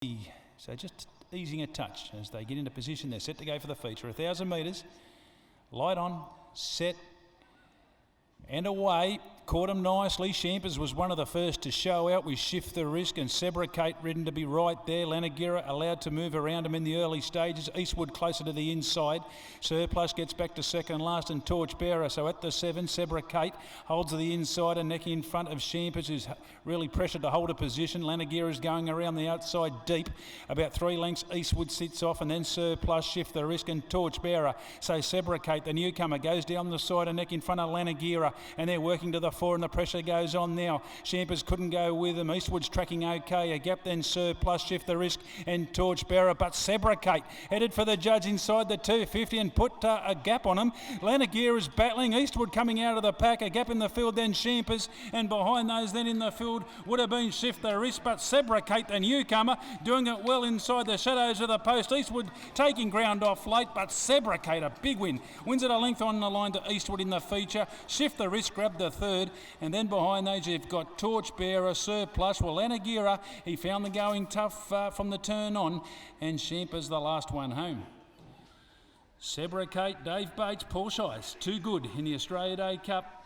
So just easing a touch as they get into position. They're set to go for the feature. 1,000 metres. Light on, set, and away. Caught him nicely. Champers was one of the first to show out. We shift the risk, and Sebricate ridden to be right there. Lanagira allowed to move around him in the early stages. Eastwood closer to the inside. Surplus gets back to second last, and Torchbearer. So at the 7, Sebricate holds the inside and neck in front of Champers, who's really pressured to hold a position. Lanagira's going around the outside deep. About 3 lengths, Eastwood sits off, and then Surplus shift the risk, and Torchbearer. So Sebricate, the newcomer, goes down the side and neck in front of Lanagira, and they're working to the 4, and the pressure goes on now. Champers couldn't go with them. Eastwood's tracking okay. A gap, then Surplus, shift the risk, and Torchbearer. But Sebricate headed for the judge inside the 250 and put a gap on him. Lanagira's battling. Eastwood coming out of the pack. A gap in the field, then Champers, and behind those then in the field would have been shift the risk, but Sebricate, the newcomer, doing it well inside the shadows of the post. Eastwood taking ground off late, but Sebricate, a big win. Wins it a length on the line to Eastwood in the feature. Shift the risk, grab the 3rd, and then behind those you've got Torchbearer, Surplus. Well, Lanagira, he found the going tough from the turn on, and Champers the last one home. Sebricate, Dave Bates, Paul Shies, too good in the Australia Day Cup.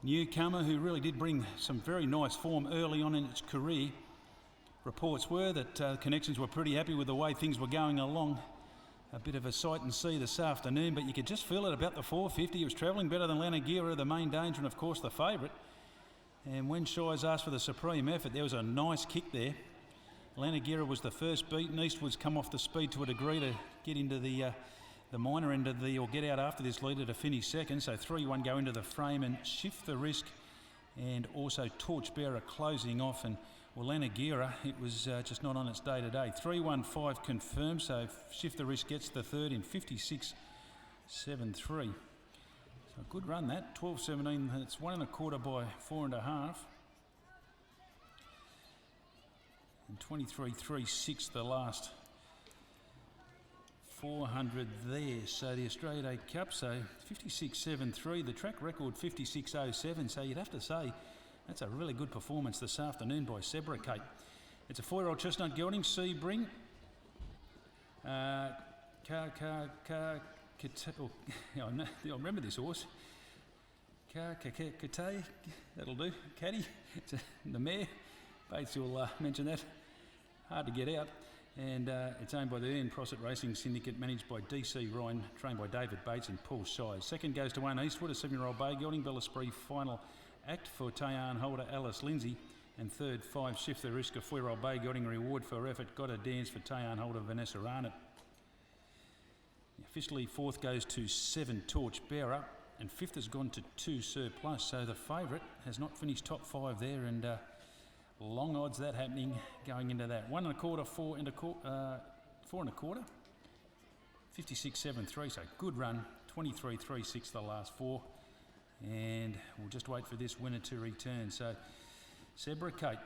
Newcomer who really did bring some very nice form early on in its career. Reports were that Connections were pretty happy with the way things were going along. A bit of a sight and see this afternoon, but you could just feel it about the 450. He was travelling better than Lanagira, the main danger, and of course the favourite. And when Shies asked for the supreme effort, there was a nice kick there. Lanagira was the first beaten. Eastwood's come off the speed to a degree to get into the minor end of or get out after this leader to finish second. So 3-1 go into the frame and shift the risk, and also Torchbearer closing off. And well, Lanagira, it was just not on its day today. 3-1-5 confirmed, so shift the risk gets the 3rd in 56.73. So a good run that. 12.17. It's 1 1/4 by 4.5. And 23.36 the last 400 there. So the Australia Day Cup, so 56.73. The track record 56.07. So you'd have to say that's a really good performance this afternoon by Sebricate. It's a 4-year-old chestnut gelding, Sebring. I remember this horse. Kate, that'll do. Caddy, the mare. Bates will mention that. Hard to get out. And it's owned by the Ian Prossett Racing Syndicate, managed by DC Ryan, trained by David Bates and Paul Shies. Second goes to 1 Eastwood, a 7-year-old bay gelding, Bella Spree final act for Tayan holder Alice Lindsay. And 3rd, 5 shift the risk, a 4-year-old bay gelding, reward for effort, got a dance for Tayan holder Vanessa Arnott. Officially 4th goes to 7 Torchbearer, and 5th has gone to 2 Surplus. So the favourite has not finished top 5 there, and long odds that happening going into that. 1 1/4, 4 1/4, 56.73. So good run. 23.36 the last 4. And we'll just wait for this winner to return. So Sebricate.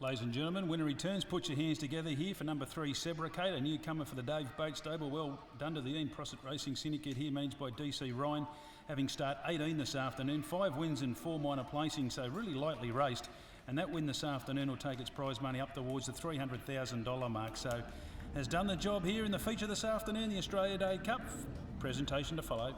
Ladies and gentlemen, winner returns. Put your hands together here for number 3, Sebricate, a newcomer for the Dave Bates stable. Well done to the Ian Prossett Racing Syndicate here, managed by DC Ryan, having start 18 this afternoon. 5 wins and 4 minor placings, so really lightly raced. And that win this afternoon will take its prize money up towards the $300,000 mark. So has done the job here in the feature this afternoon, the Australia Day Cup. Presentation to follow.